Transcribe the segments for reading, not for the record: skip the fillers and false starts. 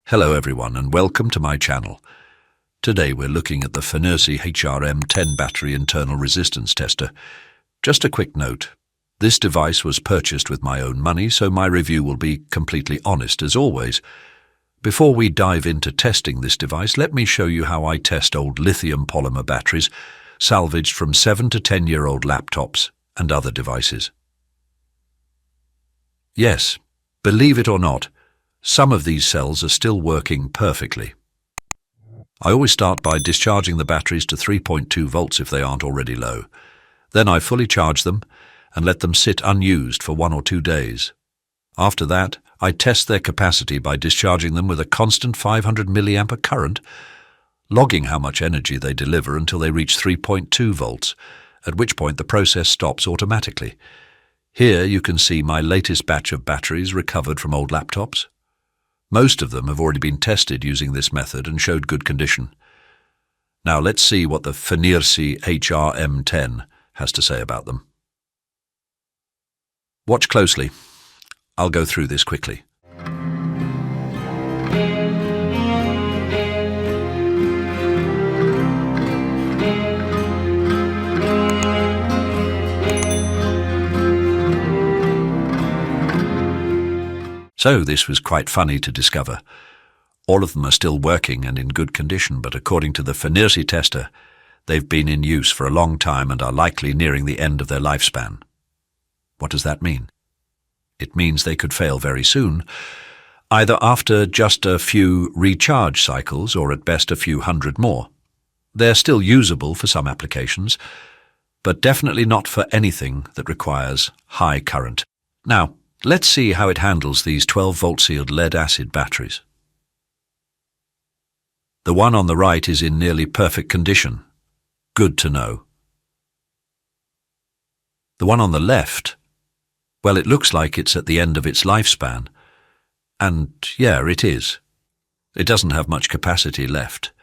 Hello everyone and welcome to my channel. Today we're looking at the FNIRSI HRM-10 Battery Internal Resistance Tester. Just a quick note, this device was purchased with my own money, so my review will be completely honest as always. Before we dive into testing this device, let me show you how I test old lithium polymer batteries salvaged from 7 to 10-year-old laptops and other devices. Yes, believe it or not, some of these cells are still working perfectly. I always start by discharging the batteries to 3.2 volts if they aren't already low. Then I fully charge them and let them sit unused for 1 or 2 days. After that, I test their capacity by discharging them with a constant 500 milliampere current, logging how much energy they deliver until they reach 3.2 volts, at which point the process stops automatically. Here you can see my latest batch of batteries recovered from old laptops. Most of them have already been tested using this method and showed good condition. Now let's see what the FNIRSI HRM-10 has to say about them. Watch closely. I'll go through this quickly. So this was quite funny to discover. All of them are still working and in good condition, but according to the FNIRSI tester, they've been in use for a long time and are likely nearing the end of their lifespan. What does that mean? It means they could fail very soon, either after just a few recharge cycles or at best a few hundred more. They're still usable for some applications, but definitely not for anything that requires high current. Now, let's see how it handles these 12-volt sealed lead-acid batteries. The one on the right is in nearly perfect condition. Good to know. The one on the left, well, it looks like it's at the end of its lifespan. And yeah, it is. It doesn't have much capacity left.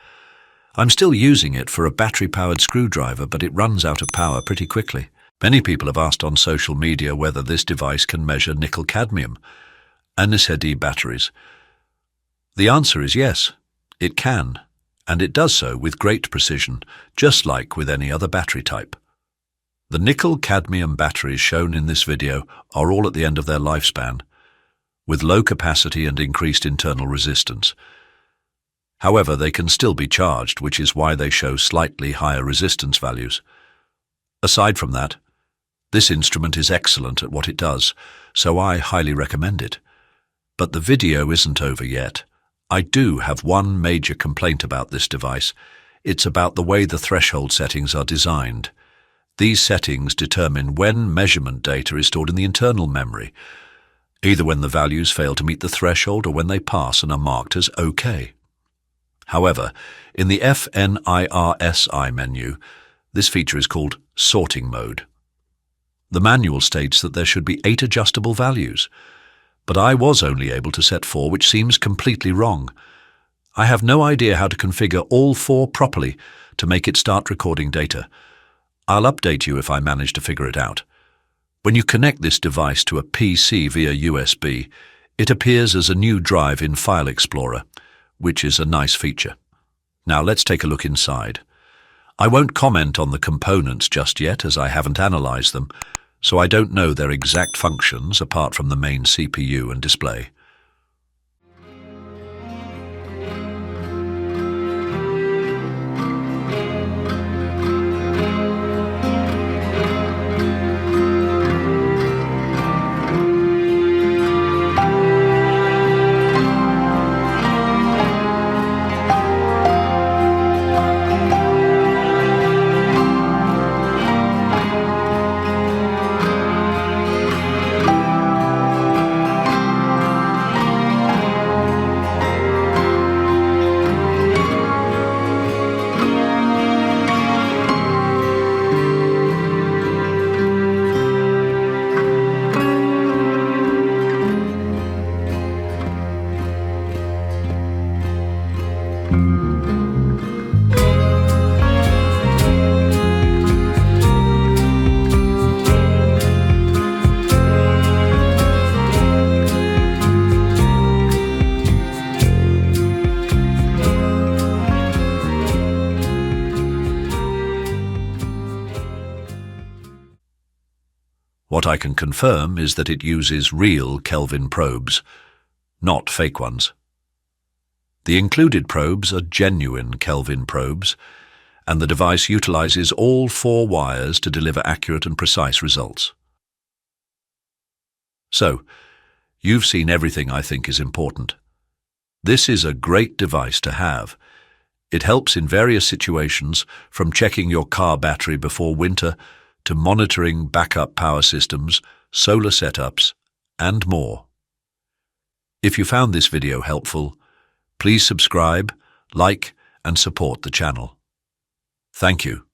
I'm still using it for a battery-powered screwdriver, but it runs out of power pretty quickly. Many people have asked on social media whether this device can measure nickel-cadmium and NSED batteries. The answer is yes, it can, and it does so with great precision, just like with any other battery type. The nickel-cadmium batteries shown in this video are all at the end of their lifespan, with low capacity and increased internal resistance. However, they can still be charged, which is why they show slightly higher resistance values. Aside from that, this instrument is excellent at what it does, so I highly recommend it. But the video isn't over yet. I do have one major complaint about this device. It's about the way the threshold settings are designed. These settings determine when measurement data is stored in the internal memory, either when the values fail to meet the threshold or when they pass and are marked as OK. However, in the FNIRSI menu, this feature is called sorting mode. The manual states that there should be 8 adjustable values, but I was only able to set 4, which seems completely wrong. I have no idea how to configure all 4 properly to make it start recording data. I'll update you if I manage to figure it out. When you connect this device to a PC via USB, it appears as a new drive in File Explorer, which is a nice feature. Now let's take a look inside. I won't comment on the components just yet as I haven't analyzed them, so I don't know their exact functions apart from the main CPU and display. What I can confirm is that it uses real Kelvin probes, not fake ones. The included probes are genuine Kelvin probes, and the device utilizes all 4 wires to deliver accurate and precise results. So, you've seen everything I think is important. This is a great device to have. It helps in various situations, from checking your car battery before winter to monitoring backup power systems, solar setups, and more. If you found this video helpful, please subscribe, like, and support the channel. Thank you.